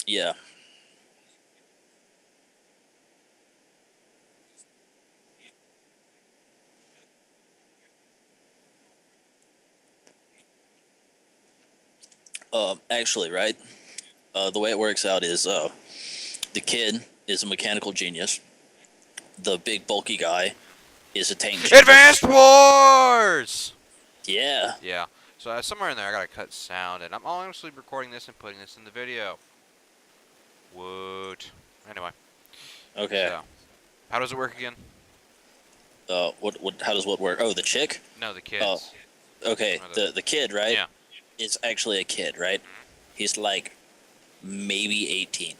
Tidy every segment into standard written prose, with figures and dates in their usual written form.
Yeah. Actually, right? The way it works out is the kid is a mechanical genius. The big bulky guy is a tank genius. Advanced Wars! Yeah. Yeah. So somewhere in there I gotta cut sound, and I'm honestly recording this and putting this in the video. Woot. Anyway. Okay. So, how does it work again? How does what work? Oh, the chick? No, the kids. Okay. The kid, right? Yeah. Is actually a kid, right? He's like maybe 18.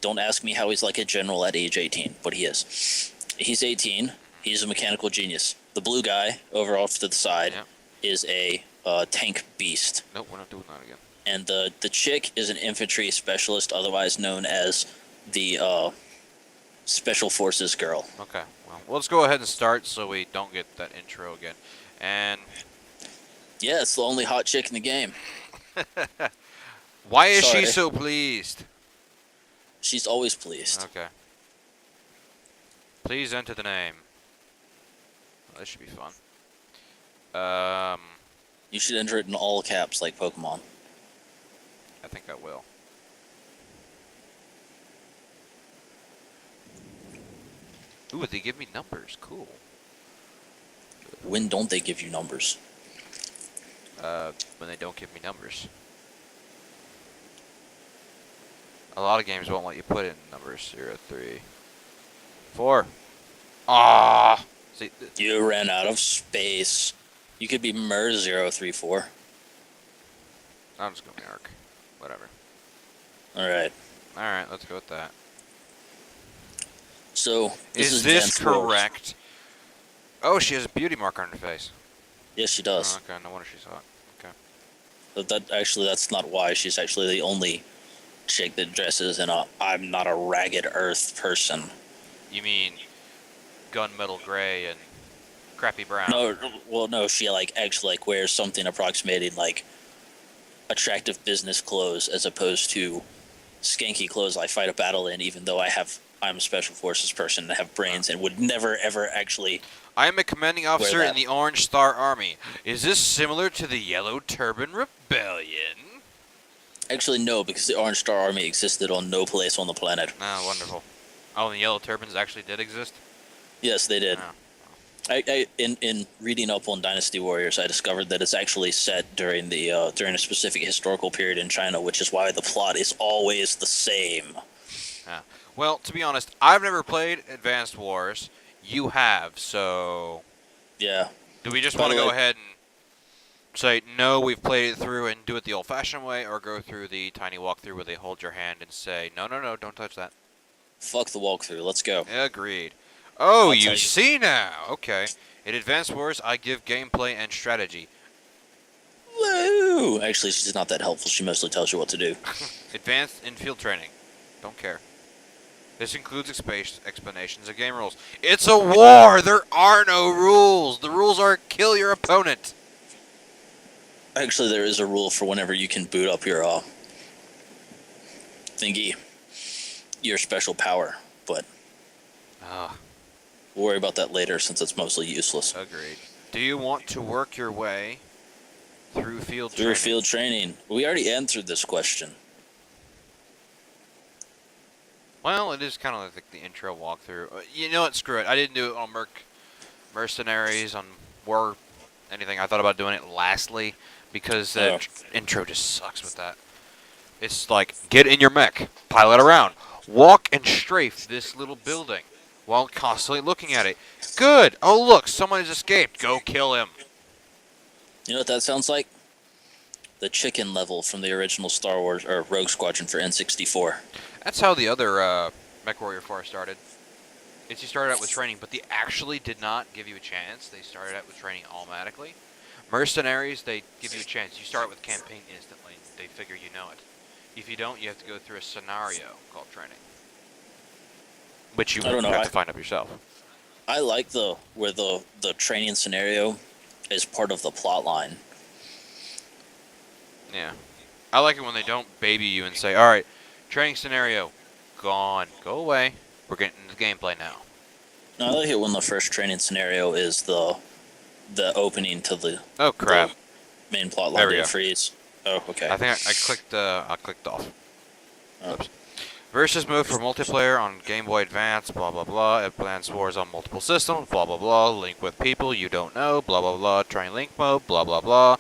Don't ask me how he's like a general at age 18, but he is. He's 18. He's a mechanical genius. The blue guy over off to the side is a tank beast. Nope, we're not doing that again. And the chick is an infantry specialist, otherwise known as the Special Forces girl. Okay, well, let's go ahead and start so we don't get that intro again. And yeah, it's the only hot chick in the game. why is she so pleased? She's always pleased. Okay. Please enter the name. Well, this should be fun. You should enter it in all caps like Pokemon. I think I will. Ooh, they give me numbers. Cool. When don't they give you numbers? When they don't give me numbers. A lot of games won't let you put in numbers. 0, 3, 4. Ah! See, you ran out of space. You could be Mer034. I'm just going to Arc. Whatever. Alright. Alright, let's go with that. So, is this correct? Oh, she has a beauty mark on her face. Yes, she does. Oh, okay, no wonder she's hot. Okay. But that's not why. She's actually the only chick that dresses in a I'm not a ragged earth person. You mean gunmetal gray and crappy brown? No, well, no, she actually wears something approximating attractive business clothes as opposed to skanky clothes I fight a battle in, even though I'm a special forces person and have brains and would never ever actually. I am a commanding officer in the Orange Star Army. Is this similar to the Yellow Turban Rebellion? Actually, no, because the Orange Star Army existed on no place on the planet. Oh, wonderful. Oh, and the Yellow Turbans actually did exist? Yes, they did. Oh. In reading up on Dynasty Warriors, I discovered that it's actually set during a specific historical period in China, which is why the plot is always the same. Yeah. Well, to be honest, I've never played Advanced Wars. You have, so... Yeah. Do we just want to go ahead and say, no, we've played it through and do it the old-fashioned way, or go through the tiny walkthrough where they hold your hand and say, no, no, no, don't touch that? Fuck the walkthrough. Let's go. Agreed. Oh, you see now. Okay. In Advanced Wars, I give gameplay and strategy. Woo! Actually, she's not that helpful. She mostly tells you what to do. Advanced in field training. Don't care. This includes explanations of game rules. It's a war! There are no rules! The rules are kill your opponent. Actually, there is a rule for whenever you can boot up your thingy. Your special power, but we'll worry about that later since it's mostly useless. Agreed. Do you want to work your way through field training? Through field training. We already answered this question. Well, it is kind of like the intro walkthrough. You know what? Screw it. I didn't do it on Mercenaries, on War, anything. I thought about doing it lastly because the intro just sucks with that. It's like, get in your mech, pilot around, walk and strafe this little building while constantly looking at it. Good. Oh, look, someone has escaped. Go kill him. You know what that sounds like? the chicken level from the original Star Wars or Rogue Squadron for N64. That's how the other MechWarrior 4 started. Is you started out with training, but they actually did not give you a chance. They started out with training automatically. Mercenaries, they give you a chance. You start with campaign instantly. They figure you know it. If you don't, you have to go through a scenario called training, which you I don't know, have to find up yourself. I like where the training scenario is part of the plot line. Yeah. I like it when they don't baby you and say, all right, training scenario, gone. Go away. We're getting into gameplay now. No, I like it when the first training scenario is the opening to the Oh, crap. the main plot There line we didn't go. freeze. Oh, okay. I think I clicked off. Oh. Oops. Versus mode for multiplayer on Game Boy Advance, blah, blah, blah. Advance wars on multiple systems, blah, blah, blah. Link with people you don't know, blah, blah, blah. Try link mode, blah, blah, blah.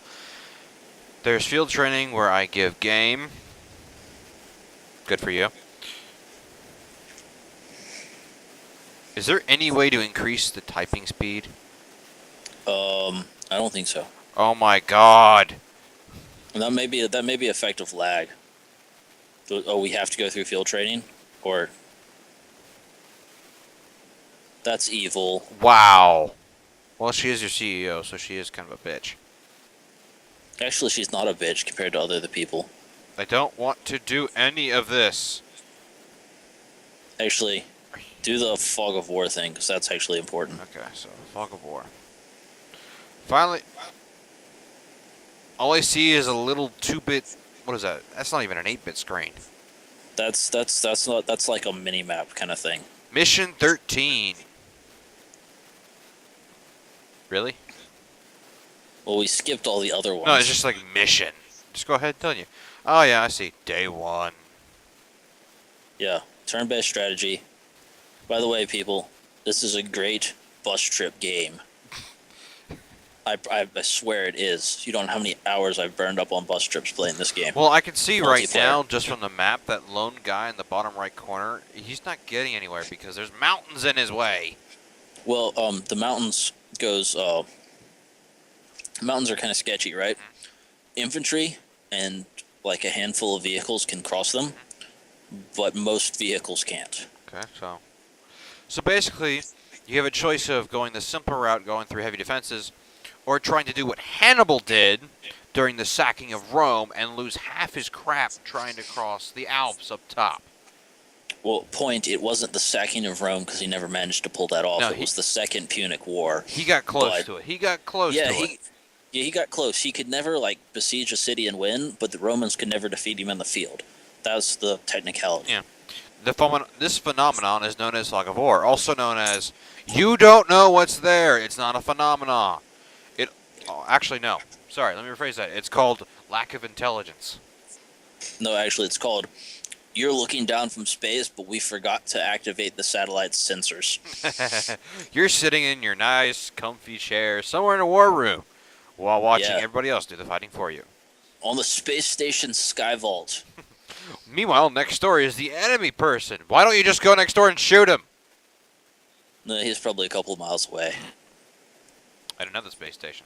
There's field training where I give game. Good for you. Is there any way to increase the typing speed? I don't think so. Oh my god. And that may be effective lag. Oh, we have to go through field training, or that's evil. Wow. Well, she is your CEO, so she is kind of a bitch. Actually, she's not a bitch compared to other people. I don't want to do any of this. Actually, do the fog of war thing, because that's actually important. Okay, so Fog of War. Finally, all I see is a little 2-bit. What is that? That's not even an 8-bit screen. That's like a mini map kind of thing. Mission 13. Really? Well, we skipped all the other ones. No, it's just like mission. Just go ahead and tell you. Oh yeah, I see. Day 1. Yeah, turn-based strategy. By the way, people, this is a great bus trip game. I swear it is. You don't know how many hours I've burned up on bus trips playing this game. Well, I can see right Multiplayer. now, just from the map, that lone guy in the bottom right corner, he's not getting anywhere because there's mountains in his way. Well, the mountains mountains are kind of sketchy, right? Infantry and like a handful of vehicles can cross them, but most vehicles can't. Okay, so basically, you have a choice of going the simple route, going through heavy defenses, or trying to do what Hannibal did during the sacking of Rome and lose half his crap trying to cross the Alps up top. Well, it wasn't the sacking of Rome because he never managed to pull that off. No, it was the Second Punic War. He got close But- to it. He got close to it. Yeah, he got close. He could never besiege a city and win, but the Romans could never defeat him in the field. That's the technicality. Yeah. This phenomenon is known as fog of war, also known as you don't know what's there. It's not a phenomenon. Actually, no. Sorry, let me rephrase that. It's called lack of intelligence. No, actually, it's called you're looking down from space, but we forgot to activate the satellite's sensors. You're sitting in your nice, comfy chair somewhere in a war room while watching Yeah. everybody else do the fighting for you. On the space station Sky Vault. Meanwhile, next door is the enemy person. Why don't you just go next door and shoot him? No, he's probably a couple of miles away. At another space station.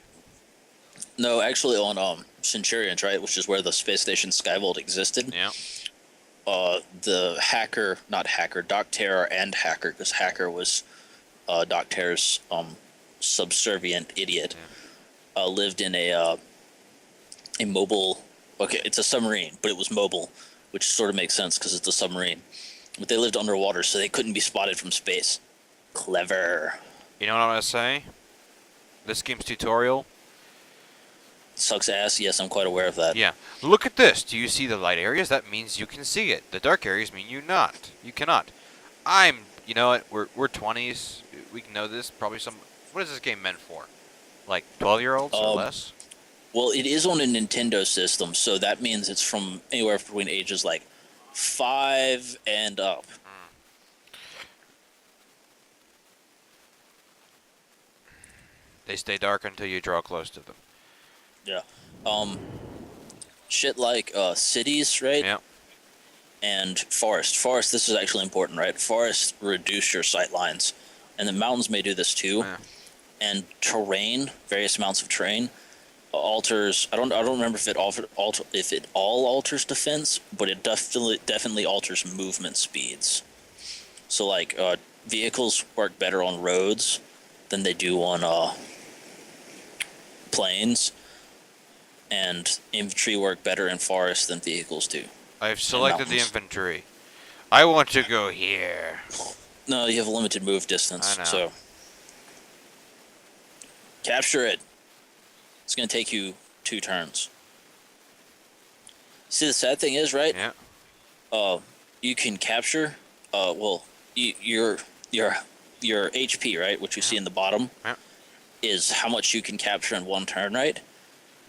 No, actually on Centurions, right, which is where the space station Sky Vault existed. Yeah. The Doc Terror and Hacker, because Hacker was Doc Terror's subservient idiot, lived in a mobile. Okay, it's a submarine, but it was mobile, which sort of makes sense because it's a submarine. But they lived underwater, so they couldn't be spotted from space. Clever. You know what I'm going to say? This game's tutorial. Sucks ass. Yes, I'm quite aware of that. Yeah. Look at this. Do you see the light areas? That means you can see it. The dark areas mean you cannot. You know what? We're 20s. We can know this. Probably what is this game meant for? Like 12-year-olds or less? Well, it is on a Nintendo system, so that means it's from anywhere between ages 5 and up. They stay dark until you draw close to them. Yeah. Shit like cities, right? Yeah. And forest. Forest, this is actually important, right? Forests reduce your sight lines. And the mountains may do this too. Yeah. And terrain, various amounts of terrain, alters. I don't remember if it all alters defense, but it definitely alters movement speeds. So like vehicles work better on roads than they do on plains, and infantry work better in forests than vehicles do. I've selected the infantry. I want to go here. No, you have a limited move distance, I know. so capture it. It's going to take you 2 turns. See, the sad thing is, right? Yeah. You can capture. Your HP, right, which you see in the bottom, Yeah. is how much you can capture in 1 turn, right?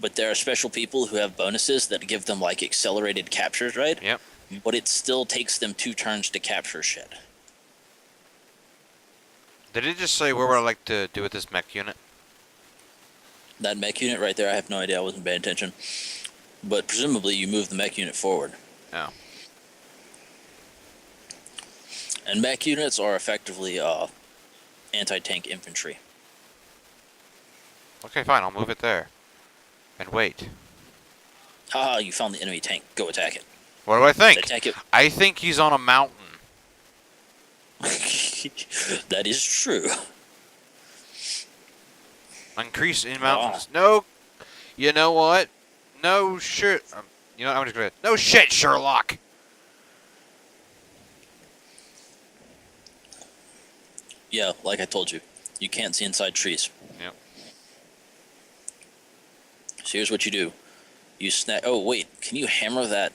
But there are special people who have bonuses that give them like accelerated captures, right? Yep. But it still takes them 2 turns to capture shit. Did it just say where would I like to do with this mech unit? That mech unit right there, I have no idea. I wasn't paying attention. But presumably you move the mech unit forward. Oh. And mech units are effectively anti-tank infantry. Okay, fine. I'll move it there. And wait. Haha, you found the enemy tank. Go attack it. What do I think? Attack it. I think he's on a mountain. That is true. Increase in mountains. No. You know what? No shit. You know what? I'm just gonna. No shit, Sherlock. Yeah, like I told you. You can't see inside trees. Yep. So here's what you do. You snap. Oh, wait. Can you hammer that?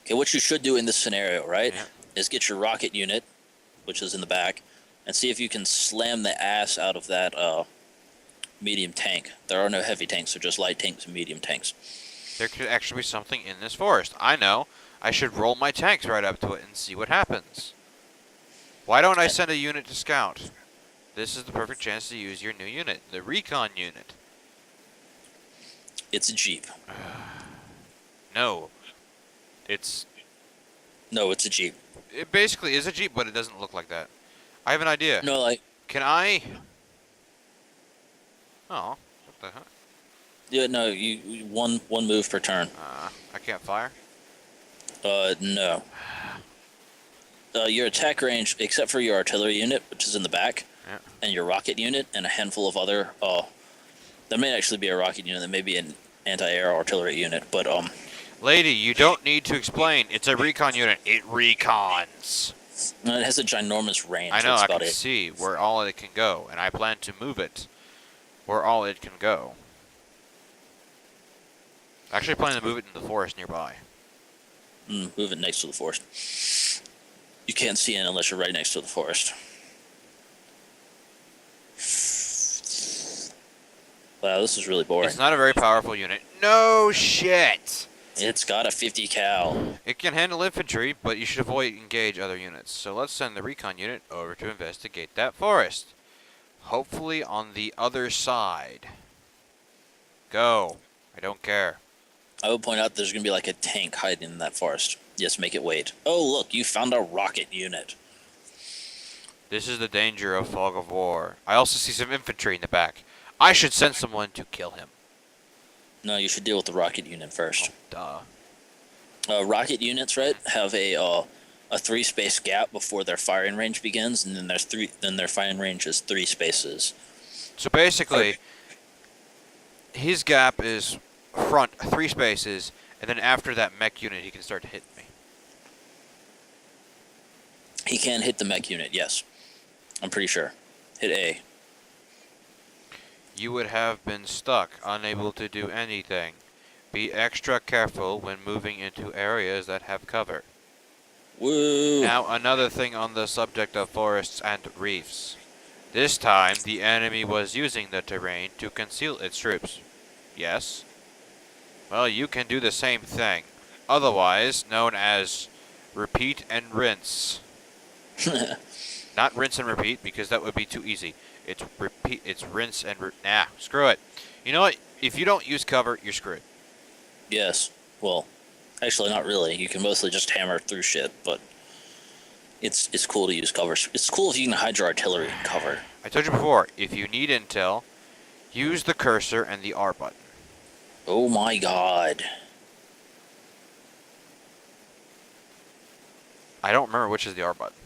Okay, what you should do in this scenario, right, Yeah. is get your rocket unit, which is in the back, and see if you can slam the ass out of that medium tank. There are no heavy tanks, so just light tanks and medium tanks. There could actually be something in this forest. I know. I should roll my tanks right up to it and see what happens. Why don't I send a unit to scout? This is the perfect chance to use your new unit, the recon unit. It's a Jeep. No. It's... No, it's a Jeep. It basically is a Jeep, but it doesn't look like that. I have an idea. No, like... Can I... Oh, what the heck? Yeah, no, you one move per turn. I can't fire? No. Your attack range, except for your artillery unit, which is in the back, Yeah. and your rocket unit, and a handful of other... there may actually be a rocket unit, there may be an anti-air artillery unit, but... Lady, you don't need to explain. It's a recon unit. It recons. It has a ginormous range. I know, That's I about can it. see where all it can go, and I plan to move it where all it can go. I actually plan to move it in the forest nearby. Move it next to the forest. You can't see it unless you're right next to the forest. Wow, this is really boring. It's not a very powerful unit. No shit! It's got a 50 cal. It can handle infantry, but you should avoid engage other units. So let's send the recon unit over to investigate that forest. Hopefully on the other side. Go. I don't care. I would point out there's going to be like a tank hiding in that forest. Yes, make it wait. Oh, look, you found a rocket unit. This is the danger of fog of war. I also see some infantry in the back. I should send someone to kill him. No, you should deal with the rocket unit first. Oh, duh. Rocket units, right, have a 3-space gap before their firing range begins, and then their firing range is 3 spaces. So basically, his gap is front 3 spaces, and then after that mech unit, he can start to hit me. He can hit the mech unit, yes. I'm pretty sure. Hit A. You would have been stuck, unable to do anything. Be extra careful when moving into areas that have cover. Woo! Now, another thing on the subject of forests and reefs. This time, the enemy was using the terrain to conceal its troops. Yes? Well, you can do the same thing. Otherwise known as repeat and rinse. Not rinse and repeat, because that would be too easy. It's repeat. It's rinse and nah. Screw it. You know what? If you don't use cover, you're screwed. Yes. Well, actually, not really. You can mostly just hammer through shit, but it's cool to use cover. It's cool if you can hide your artillery in cover. I told you before. If you need intel, Use the cursor and the R button. Oh my god. I don't remember which is the R button.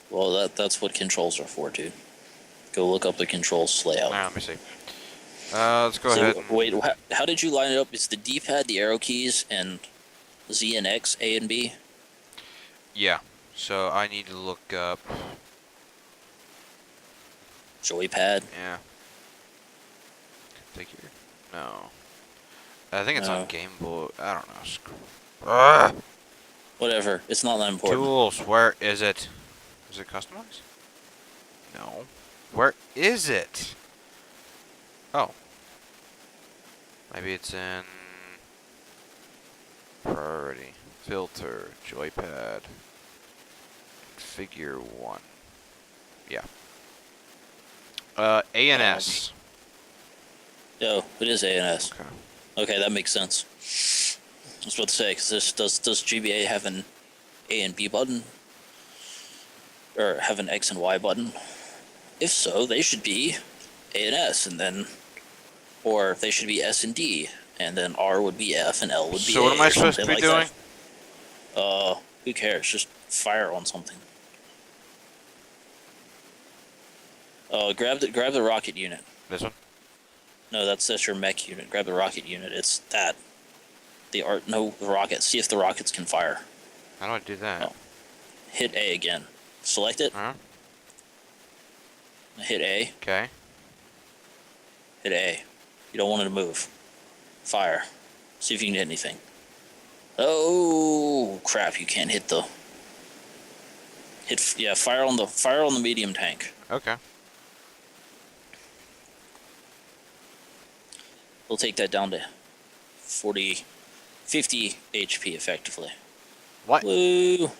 Well, that's what controls are for, dude. Go look up the controls layout. Alright, let me see. Let's go So, ahead and... wait, how did you line it up? It's the D-pad, the arrow keys, and Z and X, A and B? Yeah. So I need to look up... Joypad? Yeah. Configure. No. I think it's No. on Game Boy. I don't know. Ugh. Whatever. It's not that important. Tools. Where is it? Is it customized? No. Where is it? Oh. Maybe it's in priority. Filter. Joypad. Configure 1. Yeah. A and S. Oh, it is A and S. Okay. Okay, that makes sense. I was about to say, because does GBA have an A and B button? Or have an X and Y button? If so, they should be A and S, and then... Or they should be S and D, and then R would be F, and L would be A. So what am I or supposed to something be like doing? that. Who cares? Just fire on something. Grab the rocket unit. This one? No, that's your mech unit. Grab the rocket unit. It's that. The rocket. See if the rockets can fire. How do I do that? Oh. Hit A again. Select it. Huh? Hit A. Okay. Hit A. You don't want it to move. Fire. See if you can hit anything. Oh crap! You can't hit the. Fire on the medium tank. Okay. We'll take that down to 50 HP effectively. What? Woo!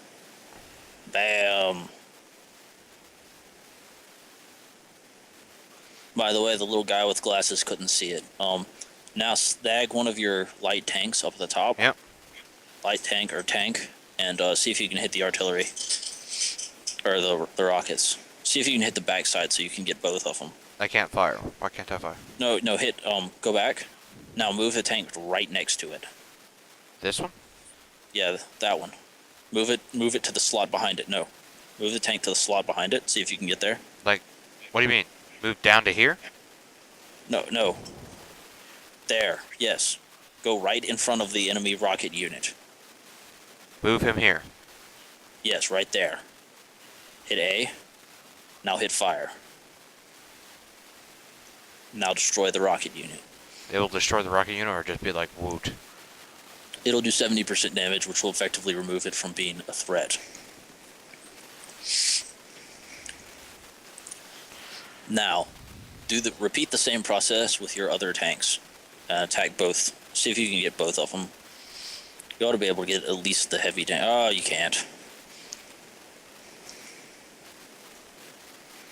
Bam! By the way, the little guy with glasses couldn't see it. Now snag one of your light tanks up at the top. Yep. Light tank or tank, and see if you can hit the artillery. Or the rockets. See if you can hit the backside so you can get both of them. I can't fire. Why can't I fire? No, hit, go back. Now move the tank right next to it. This one? Yeah, that one. Move it to the slot behind it. No. Move the tank to the slot behind it. See if you can get there. Like, what do you mean? Move down to here? No. There, yes. Go right in front of the enemy rocket unit. Move him here. Yes, right there. Hit A. Now hit fire. Now destroy the rocket unit. It'll destroy the rocket unit or just be like, woot. It'll do 70% damage, which will effectively remove it from being a threat. Now, repeat the same process with your other tanks. Attack both. See if you can get both of them. You ought to be able to get at least the heavy tank. Oh, you can't.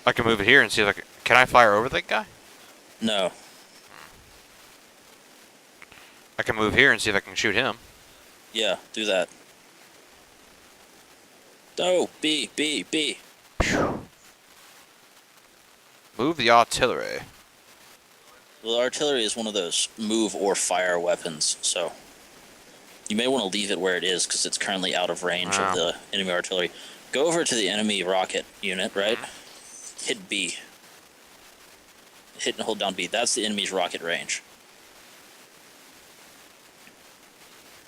I can move it here and see if I can I fire over that guy? No. I can move here and see if I can shoot him. Yeah, do that. No, B. Move the artillery. Well, artillery is one of those move or fire weapons, so you may want to leave it where it is because it's currently out of range of the enemy artillery. Go over to the enemy rocket unit, right? Hit B. Hit and hold down B. That's the enemy's rocket range.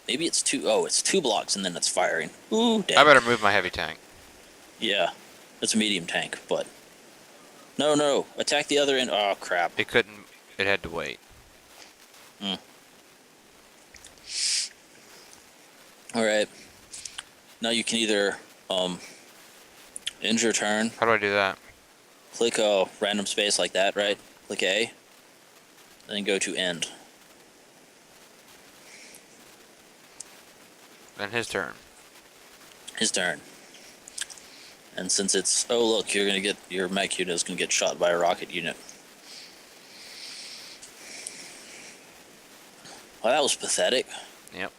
Maybe it's it's 2 blocks and then it's firing. Ooh, damn. I better move my heavy tank. Yeah, it's a medium tank, but... No. Attack the other end. Oh, crap. It couldn't. It had to wait. Alright. Now you can either, end your turn. How do I do that? Click a random space like that, right? Click A. Then go to end. Then his turn. His turn. And since it's... Oh, look, you're going to get... Your mech unit is going to get shot by a rocket unit. Well, that was pathetic. Yep.